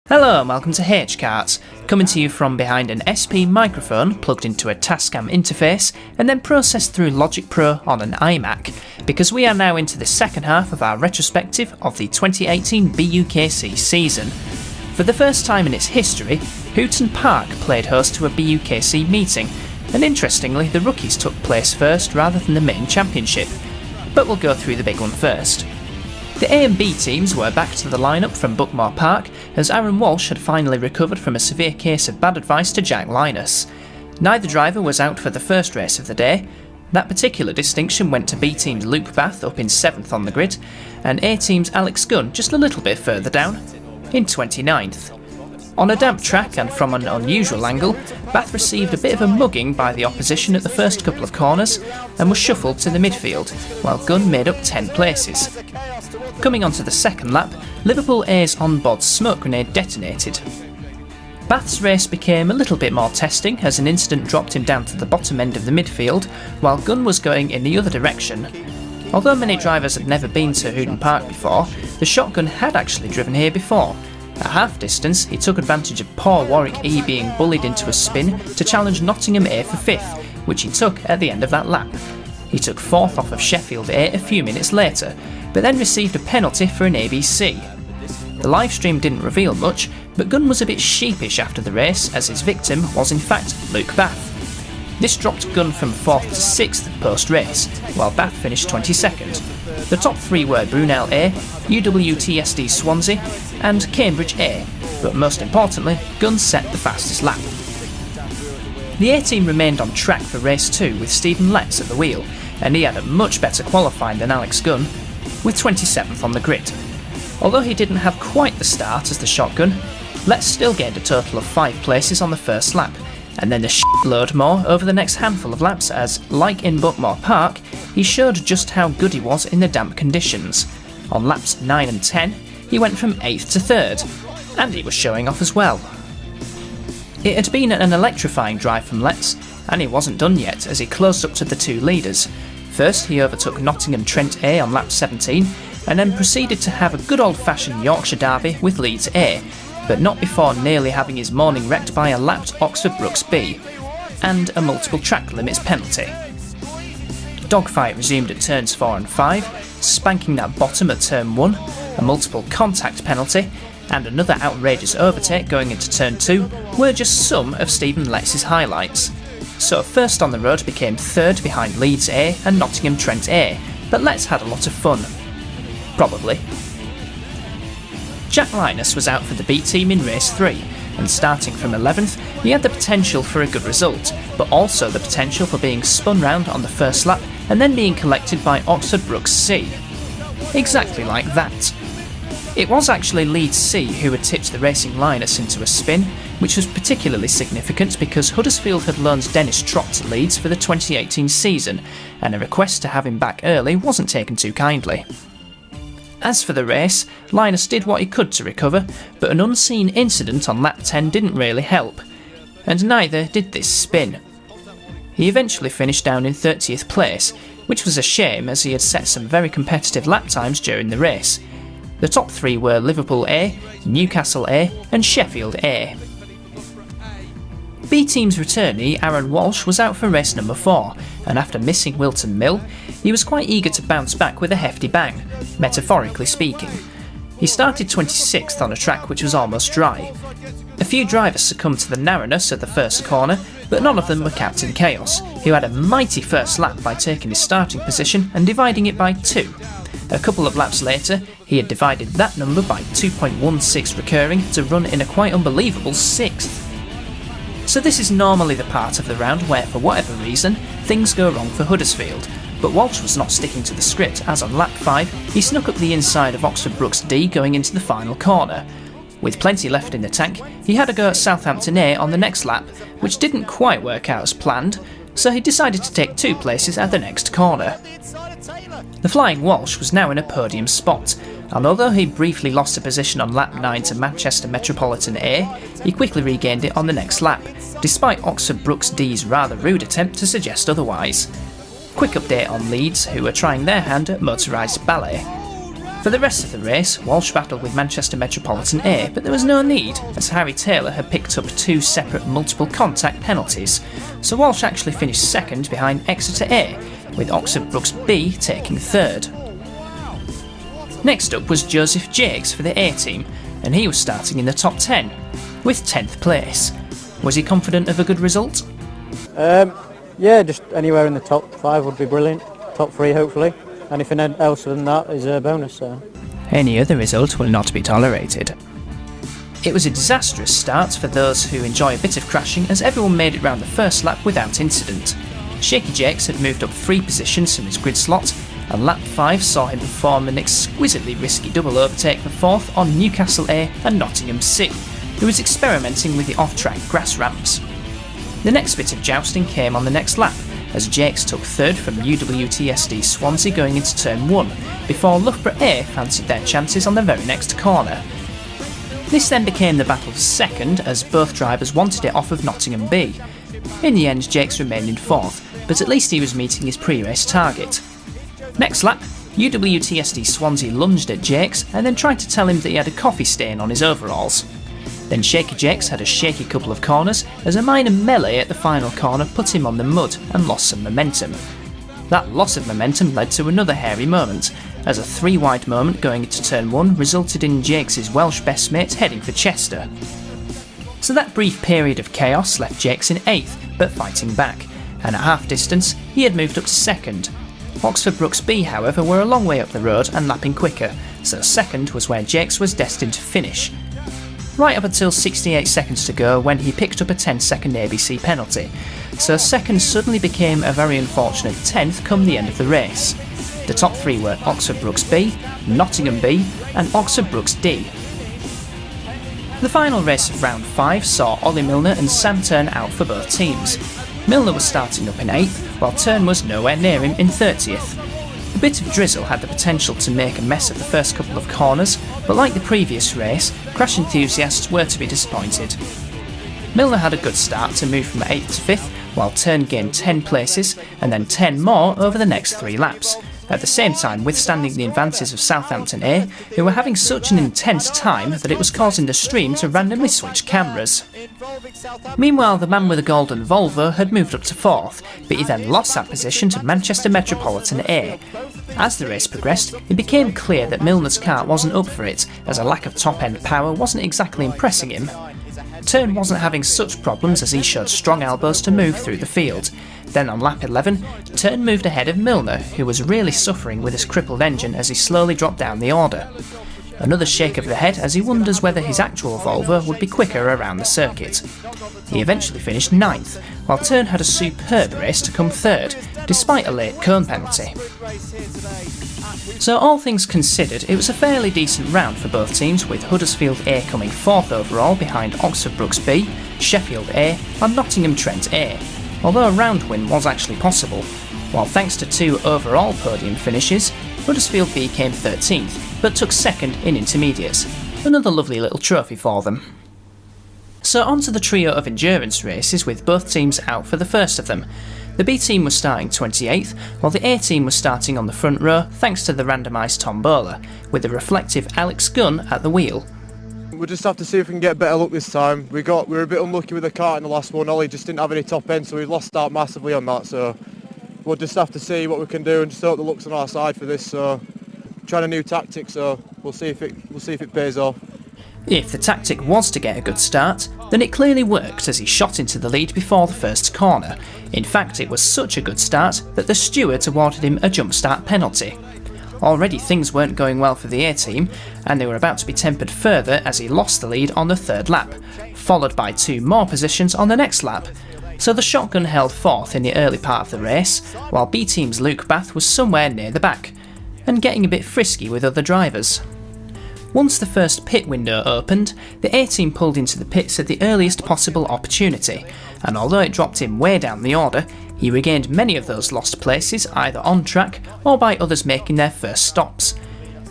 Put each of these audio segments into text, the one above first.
Hello and welcome to H-Karts, coming to you from behind an SP microphone plugged into a Tascam interface and then processed through Logic Pro on an iMac, because we are now into the second half of our retrospective of the 2018 BUKC season. For the first time in its history, Hooton Park played host to a BUKC meeting, and interestingly the rookies took place first rather than the main championship. But we'll go through the big one first. The A and B teams were back to the lineup from Hooton Park, as Aaron Walsh had finally recovered from a severe case of bad advice to Jack Linus. Neither driver was out for the first race of the day. That particular distinction went to B team's Luke Bath up in 7th on the grid, and A team's Alex Gunn just a little bit further down, in 29th. On a damp track and from an unusual angle, Bath received a bit of a mugging by the opposition at the first couple of corners and was shuffled to the midfield, while Gunn made up 10 places. Coming onto the second lap, Liverpool A's onboard smoke grenade detonated. Bath's race became a little bit more testing as an incident dropped him down to the bottom end of the midfield, while Gunn was going in the other direction. Although many drivers had never been to Hooton Park before, the shotgun had actually driven here before. At half distance, he took advantage of poor Warwick E being bullied into a spin to challenge Nottingham A for 5th, which he took at the end of that lap. He took 4th off of Sheffield A a few minutes later, but then received a penalty for an ABC. The livestream didn't reveal much, but Gunn was a bit sheepish after the race, as his victim was in fact Luke Bath. This dropped Gunn from 4th to 6th post-race, while Bath finished 22nd. The top three were Brunel A, UWTSD Swansea, and Cambridge A, but most importantly, Gunn set the fastest lap. The A team remained on track for race 2 with Stephen Letts at the wheel, and he had a much better qualifying than Alex Gunn, with 27th on the grid. Although he didn't have quite the start as the shotgun, Letts still gained a total of 5 places on the first lap, and then a shitload more over the next handful of laps as, like in Hooton Park, he showed just how good he was in the damp conditions. On laps 9 and 10, he went from 8th to 3rd, and he was showing off as well. It had been an electrifying drive from Letts, and he wasn't done yet as he closed up to the two leaders. First, he overtook Nottingham Trent A on lap 17, and then proceeded to have a good old-fashioned Yorkshire derby with Leeds A, but not before nearly having his morning wrecked by a lapped Oxford Brooks B, and a multiple track limits penalty. Dogfight resumed at turns 4 and 5, spanking that bottom at turn 1, a multiple contact penalty, and another outrageous overtake going into turn 2 were just some of Stephen Letts' highlights. So first on the road became 3rd behind Leeds A and Nottingham Trent A, but Letts had a lot of fun. Probably. Jack Linus was out for the B team in race 3, and starting from 11th, he had the potential for a good result, but also the potential for being spun round on the first lap and then being collected by Oxford Brooks C. Exactly like that. It was actually Leeds C who had tipped the racing Linus into a spin, which was particularly significant because Huddersfield had loaned Dennis Trott to Leeds for the 2018 season, and a request to have him back early wasn't taken too kindly. As for the race, Linus did what he could to recover, but an unseen incident on lap 10 didn't really help, and neither did this spin. He eventually finished down in 30th place, which was a shame as he had set some very competitive lap times during the race. The top three were Liverpool A, Newcastle A and Sheffield A. B team's returnee Aaron Walsh was out for race number 4, and after missing Wilton Mill, he was quite eager to bounce back with a hefty bang, metaphorically speaking. He started 26th on a track which was almost dry. A few drivers succumbed to the narrowness of the first corner, but none of them were Captain Chaos, who had a mighty first lap by taking his starting position and dividing it by 2. A couple of laps later, he had divided that number by 2.16 recurring to run in a quite unbelievable 6th. So this is normally the part of the round where, for whatever reason, things go wrong for Huddersfield, but Walsh was not sticking to the script as on lap 5 he snuck up the inside of Oxford Brooks D going into the final corner. With plenty left in the tank, he had a go at Southampton A on the next lap, which didn't quite work out as planned, so he decided to take 2 places at the next corner. The Flying Walsh was now in a podium spot, and although he briefly lost a position on lap 9 to Manchester Metropolitan A, he quickly regained it on the next lap, despite Oxford Brooks D's rather rude attempt to suggest otherwise. Quick update on Leeds, who were trying their hand at motorised ballet. For the rest of the race, Walsh battled with Manchester Metropolitan A, but there was no need, as Harry Taylor had picked up 2 separate multiple contact penalties, so Walsh actually finished second behind Exeter A, with Oxford Brookes B taking third. Next up was Joseph Jakes for the A team, and he was starting in the top 10, with 10th place. Was he confident of a good result? Yeah, just anywhere in the top 5 would be brilliant. Top 3 hopefully. Anything else than that is a bonus. So. Any other result will not be tolerated. It was a disastrous start for those who enjoy a bit of crashing, as everyone made it round the first lap without incident. Shaky Jakes had moved up 3 positions from his grid slot, and lap 5 saw him perform an exquisitely risky double overtake for 4th on Newcastle A and Nottingham C, who was experimenting with the off-track grass ramps. The next bit of jousting came on the next lap, as Jakes took 3rd from UWTSD Swansea going into turn 1, before Loughborough A fancied their chances on the very next corner. This then became the battle for 2nd, as both drivers wanted it off of Nottingham B. In the end, Jakes remained in 4th, but at least he was meeting his pre-race target. Next lap, UWTSD Swansea lunged at Jakes and then tried to tell him that he had a coffee stain on his overalls. Then Shaky Jakes had a shaky couple of corners, as a minor melee at the final corner put him on the mud and lost some momentum. That loss of momentum led to another hairy moment, as a 3-wide moment going into turn 1 resulted in Jakes' Welsh best mate heading for Chester. So that brief period of chaos left Jakes in 8th, but fighting back, and at half distance he had moved up to 2nd. Oxford Brookes B, however, were a long way up the road and lapping quicker, so 2nd was where Jakes was destined to finish. Right up until 68 seconds to go when he picked up a 10-second ABC penalty, so 2nd suddenly became a very unfortunate 10th come the end of the race. The top 3 were Oxford Brookes B, Nottingham B and Oxford Brookes D. The final race of round 5 saw Ollie Milner and Sam Turn out for both teams. Milner was starting up in 8th, while Turn was nowhere near him in 30th. A bit of drizzle had the potential to make a mess of the first couple of corners, but like the previous race, crash enthusiasts were to be disappointed. Milner had a good start to move from 8th to 5th, while Turn gained 10 places and then 10 more over the next 3 laps, at the same time withstanding the advances of Southampton A, who were having such an intense time that it was causing the stream to randomly switch cameras. Meanwhile, the man with the golden Volvo had moved up to 4th, but he then lost that position to Manchester Metropolitan A. As the race progressed, it became clear that Milner's car wasn't up for it, as a lack of top-end power wasn't exactly impressing him. Turn wasn't having such problems as he showed strong elbows to move through the field. Then on lap 11, Turn moved ahead of Milner, who was really suffering with his crippled engine as he slowly dropped down the order. Another shake of the head as he wonders whether his actual Volvo would be quicker around the circuit. He eventually finished 9th, while Turn had a superb race to come 3rd, despite a late cone penalty. So all things considered, it was a fairly decent round for both teams, with Huddersfield A coming 4th overall behind Oxford Brookes B, Sheffield A and Nottingham Trent A, although a round win was actually possible, while thanks to 2 overall podium finishes, Huddersfield B came 13th, but took 2nd in intermediates, another lovely little trophy for them. So on to the trio of endurance races, with both teams out for the first of them. The B team was starting 28th, while the A team was starting on the front row thanks to the randomised tombola, with the reflective Alex Gunn at the wheel. We'll just have to see if we can get better luck this time. We were a bit unlucky with the kart in the last one. Ollie just didn't have any top end, so we lost out massively on that. So we'll just have to see what we can do and just hope the luck's on our side for this. So trying a new tactic, so we'll see if it pays off. If the tactic was to get a good start, then it clearly worked as he shot into the lead before the first corner. In fact, it was such a good start that the stewards awarded him a jump start penalty. Already things weren't going well for the A team, and they were about to be tempered further as he lost the lead on the 3rd lap, followed by 2 more positions on the next lap. So the shotgun held 4th in the early part of the race, while B team's Luke Bath was somewhere near the back, and getting a bit frisky with other drivers. Once the first pit window opened, the A team pulled into the pits at the earliest possible opportunity, and although it dropped him way down the order, he regained many of those lost places either on track or by others making their first stops.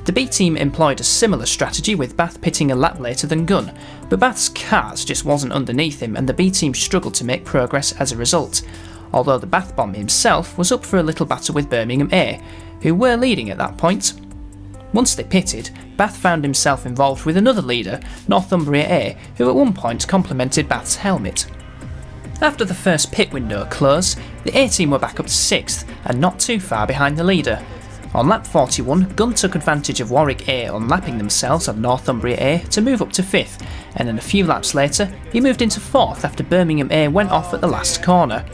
The B team employed a similar strategy, with Bath pitting a lap later than Gunn, but Bath's cart just wasn't underneath him and the B team struggled to make progress as a result, although the Bath bomb himself was up for a little battle with Birmingham A, who were leading at that point. Once they pitted, Bath found himself involved with another leader, Northumbria A, who at one point complimented Bath's helmet. After the first pit window closed, the A team were back up to 6th and not too far behind the leader. On lap 41, Gunn took advantage of Warwick A unlapping themselves on Northumbria A to move up to 5th, and then a few laps later, he moved into 4th after Birmingham A went off at the last corner.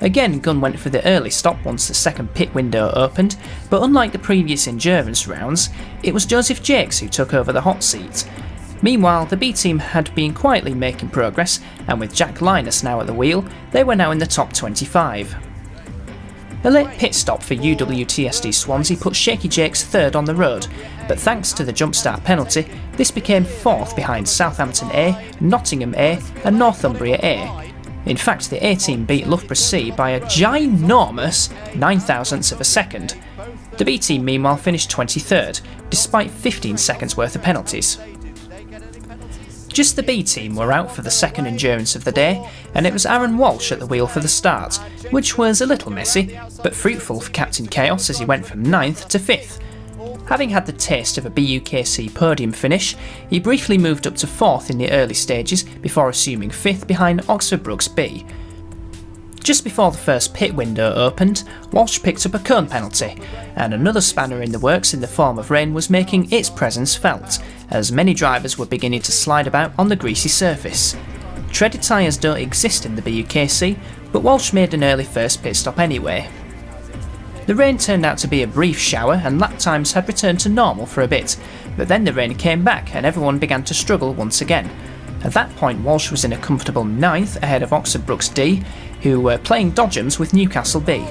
Again, Gunn went for the early stop once the second pit window opened, but unlike the previous endurance rounds, it was Joseph Jakes who took over the hot seat. Meanwhile, the B team had been quietly making progress, and with Jack Linus now at the wheel, they were now in the top 25. A late pit stop for UWTSD Swansea put Shaky Jakes 3rd on the road, but thanks to the jump start penalty, this became 4th behind Southampton A, Nottingham A and Northumbria A. In fact, the A team beat Loughborough C by a ginormous 9 thousandths of a second. The B team meanwhile finished 23rd, despite 15 seconds worth of penalties. Just the B team were out for the second endurance of the day, and it was Aaron Walsh at the wheel for the start, which was a little messy, but fruitful for Captain Chaos as he went from 9th to 5th. Having had the taste of a BUKC podium finish, he briefly moved up to 4th in the early stages before assuming 5th behind Oxford Brookes B. Just before the first pit window opened, Walsh picked up a cone penalty, and another spanner in the works in the form of rain was making its presence felt, as many drivers were beginning to slide about on the greasy surface. Treaded tyres don't exist in the BUKC, but Walsh made an early first pit stop anyway. The rain turned out to be a brief shower and lap times had returned to normal for a bit, but then the rain came back and everyone began to struggle once again. At that point, Walsh was in a comfortable 9th ahead of Oxford Brookes D, who were playing dodgems with Newcastle B.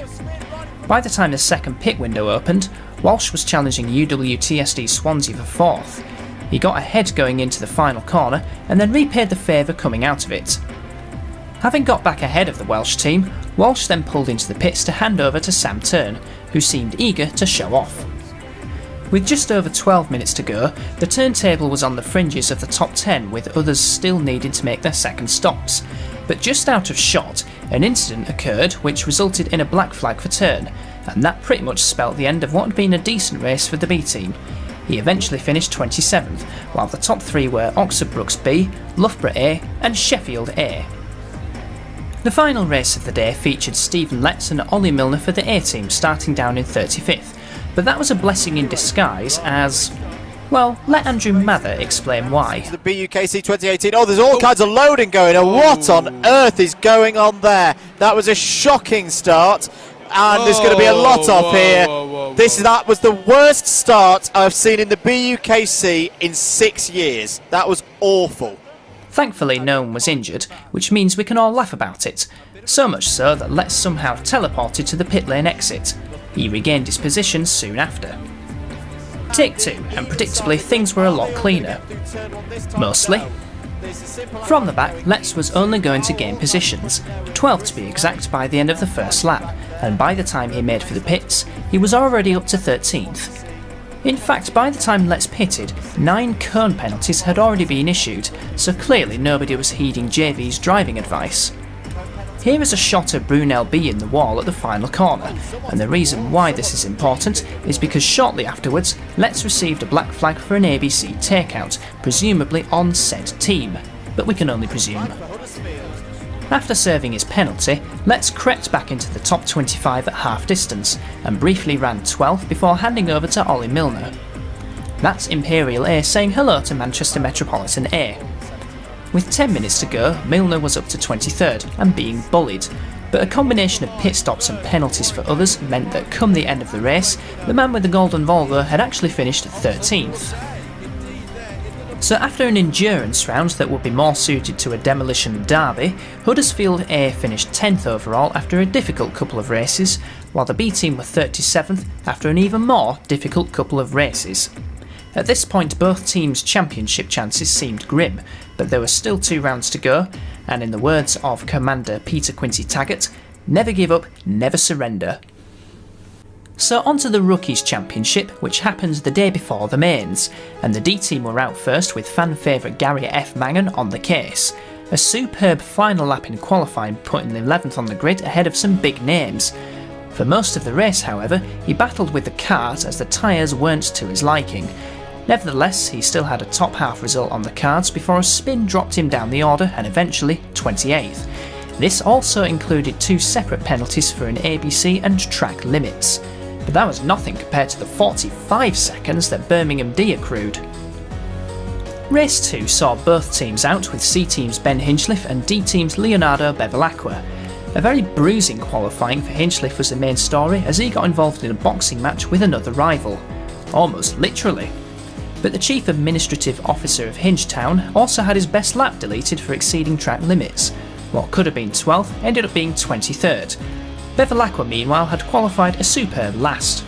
By the time the second pit window opened, Walsh was challenging UWTSD Swansea for 4th. He got ahead going into the final corner and then repaid the favour coming out of it. Having got back ahead of the Welsh team, Walsh then pulled into the pits to hand over to Sam Turn, who seemed eager to show off. With just over 12 minutes to go, the turntable was on the fringes of the top 10 with others still needing to make their second stops. But just out of shot, an incident occurred which resulted in a black flag for Turn, and that pretty much spelt the end of what had been a decent race for the B team. He eventually finished 27th, while the top 3 were Oxford Brookes B, Loughborough A and Sheffield A. The final race of the day featured Stephen Letts and Ollie Milner for the A team starting down in 35th, but that was a blessing in disguise as, well, let Andrew Mather explain why. The BUKC 2018, oh there's all kinds of loading going on, what on earth is going on there? That was a shocking start, and there's going to be a lot of here. That was the worst start I've seen in the BUKC in 6 years. That was awful. Thankfully no one was injured, which means we can all laugh about it. So much so that Letts somehow teleported to the pit lane exit. He regained his position soon after. Take 2, and predictably things were a lot cleaner. Mostly. From the back, Letts was only going to gain positions, 12 to be exact by the end of the first lap, and by the time he made for the pits, he was already up to 13th. In fact, by the time Letts pitted, 9 cone penalties had already been issued, so clearly nobody was heeding JV's driving advice. Here is a shot of Brunel B in the wall at the final corner, and the reason why this is important is because shortly afterwards, Letts received a black flag for an ABC takeout, presumably on said team, but we can only presume. After serving his penalty, Letts crept back into the top 25 at half distance, and briefly ran 12th before handing over to Ollie Milner. That's Imperial A saying hello to Manchester Metropolitan A. With 10 minutes to go, Milner was up to 23rd and being bullied, but a combination of pit stops and penalties for others meant that come the end of the race, the man with the golden Volvo had actually finished 13th. So after an endurance round that would be more suited to a demolition derby, Huddersfield A finished 10th overall after a difficult couple of races, while the B team were 37th after an even more difficult couple of races. At this point both teams' championship chances seemed grim, but there were still 2 rounds to go, and in the words of Commander Peter Quincy Taggart, never give up, never surrender. So onto the Rookies Championship, which happened the day before the mains, and the D team were out first with fan favourite Gary F. Mangan on the case. A superb final lap in qualifying putting 11th on the grid ahead of some big names. For most of the race, however, he battled with the kart as the tyres weren't to his liking. Nevertheless, he still had a top half result on the cards before a spin dropped him down the order and eventually 28th. This also included 2 separate penalties for an ABC and track limits. But that was nothing compared to the 45 seconds that Birmingham D accrued. Race 2 saw both teams out, with C Team's Ben Hinchliffe and D Team's Leonardo Bevilacqua. A very bruising qualifying for Hinchliffe was the main story, as he got involved in a boxing match with another rival. Almost literally. But the Chief Administrative Officer of Hingetown also had his best lap deleted for exceeding track limits. What could have been 12th ended up being 23rd. Bevilacqua meanwhile had qualified a superb last.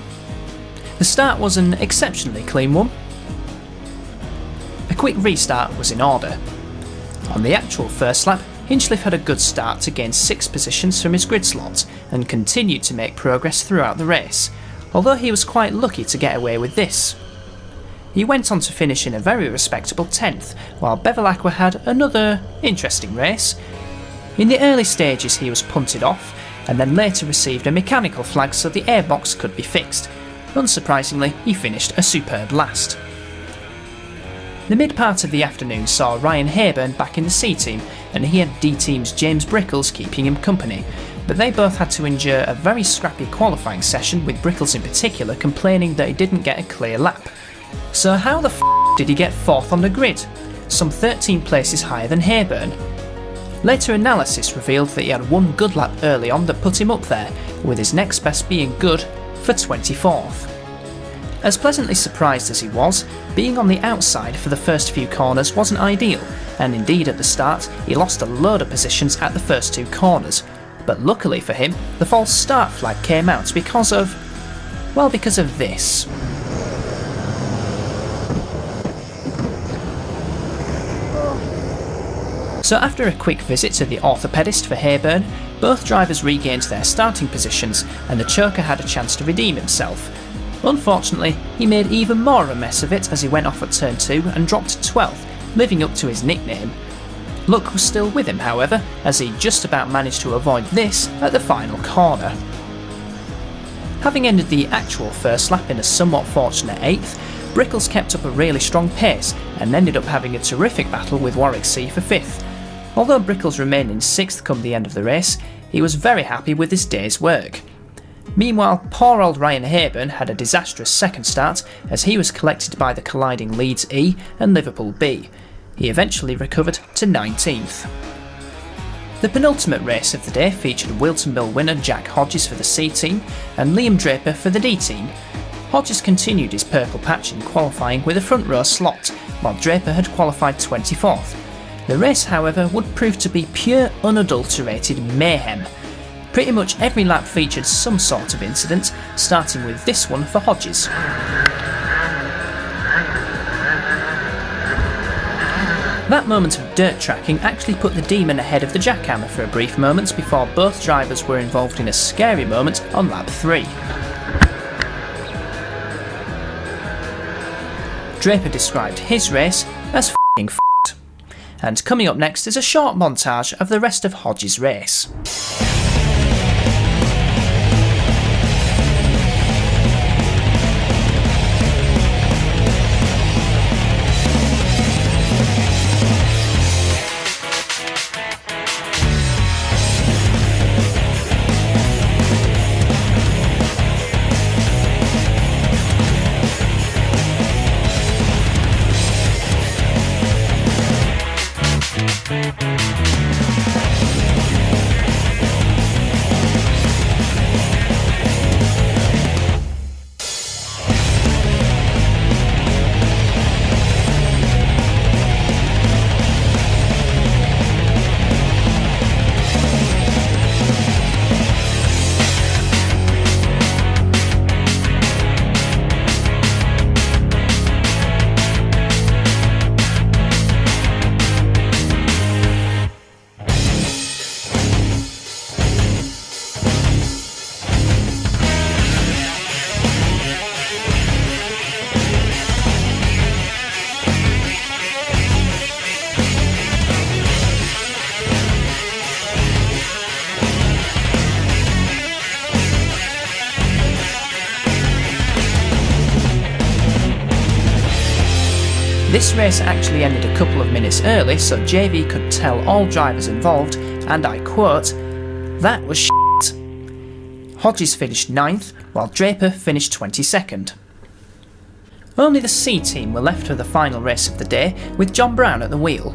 The start was an exceptionally clean one. A quick restart was in order. On the actual first lap, Hinchliffe had a good start to gain 6 positions from his grid slot and continued to make progress throughout the race, although he was quite lucky to get away with this. He went on to finish in a very respectable 10th, while Bevilacqua had another interesting race. In the early stages he was punted off, and then later received a mechanical flag so the airbox could be fixed. Unsurprisingly, he finished a superb last. The mid part of the afternoon saw Ryan Hayburn back in the C team, and he had D team's James Brickles keeping him company, but they both had to endure a very scrappy qualifying session, with Brickles in particular complaining that he didn't get a clear lap. So how the f*** did he get 4th on the grid? Some 13 places higher than Hayburn. Later analysis revealed that he had one good lap early on that put him up there, with his next best being good for 24th. As pleasantly surprised as he was, being on the outside for the first few corners wasn't ideal, and indeed at the start he lost a load of positions at the first 2 corners. But luckily for him, the false start flag came out because of this. So after a quick visit to the orthopaedist for Hayburn, both drivers regained their starting positions and the choker had a chance to redeem himself. Unfortunately, he made even more of a mess of it as he went off at turn 2 and dropped 12th, living up to his nickname. Luck was still with him, however, as he just about managed to avoid this at the final corner. Having ended the actual first lap in a somewhat fortunate 8th, Brickles kept up a really strong pace and ended up having a terrific battle with Warwick C for 5th. Although Brickles remained in 6th come the end of the race, he was very happy with his day's work. Meanwhile, poor old Ryan Hayburn had a disastrous second start as he was collected by the colliding Leeds E and Liverpool B. He eventually recovered to 19th. The penultimate race of the day featured Wilton Mill winner Jack Hodges for the C team and Liam Draper for the D team. Hodges continued his purple patch in qualifying with a front row slot, while Draper had qualified 24th. The race, however, would prove to be pure unadulterated mayhem. Pretty much every lap featured some sort of incident, starting with this one for Hodges. That moment of dirt tracking actually put the Demon ahead of the Jackhammer for a brief moment before both drivers were involved in a scary moment on lap 3. Draper described his race as f***ing f***ed. And coming up next is a short montage of the rest of Hodges' race. This race actually ended a couple of minutes early so JV could tell all drivers involved, and I quote, "That was shit." Hodges finished 9th, while Draper finished 22nd. Only the C team were left for the final race of the day, with John Brown at the wheel.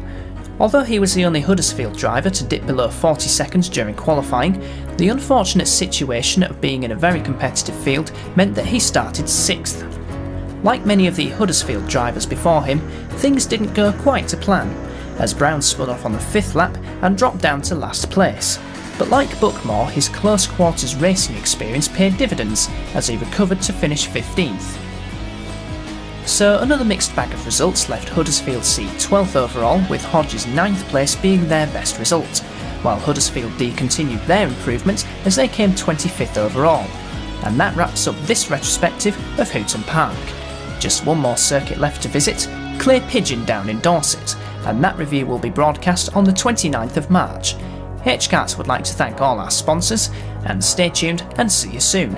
Although he was the only Huddersfield driver to dip below 40 seconds during qualifying, the unfortunate situation of being in a very competitive field meant that he started 6th. Like many of the Huddersfield drivers before him, things didn't go quite to plan, as Brown spun off on the 5th lap and dropped down to last place. But like Buckmore, his close quarters racing experience paid dividends as he recovered to finish 15th. So another mixed bag of results left Huddersfield C 12th overall, with Hodges' 9th place being their best result, while Huddersfield D continued their improvement as they came 25th overall. And that wraps up this retrospective of Hooton Park. Just one more circuit left to visit, Clay Pigeon down in Dorset, and that review will be broadcast on the 29th of March. H-Karts would like to thank all our sponsors, and stay tuned and see you soon.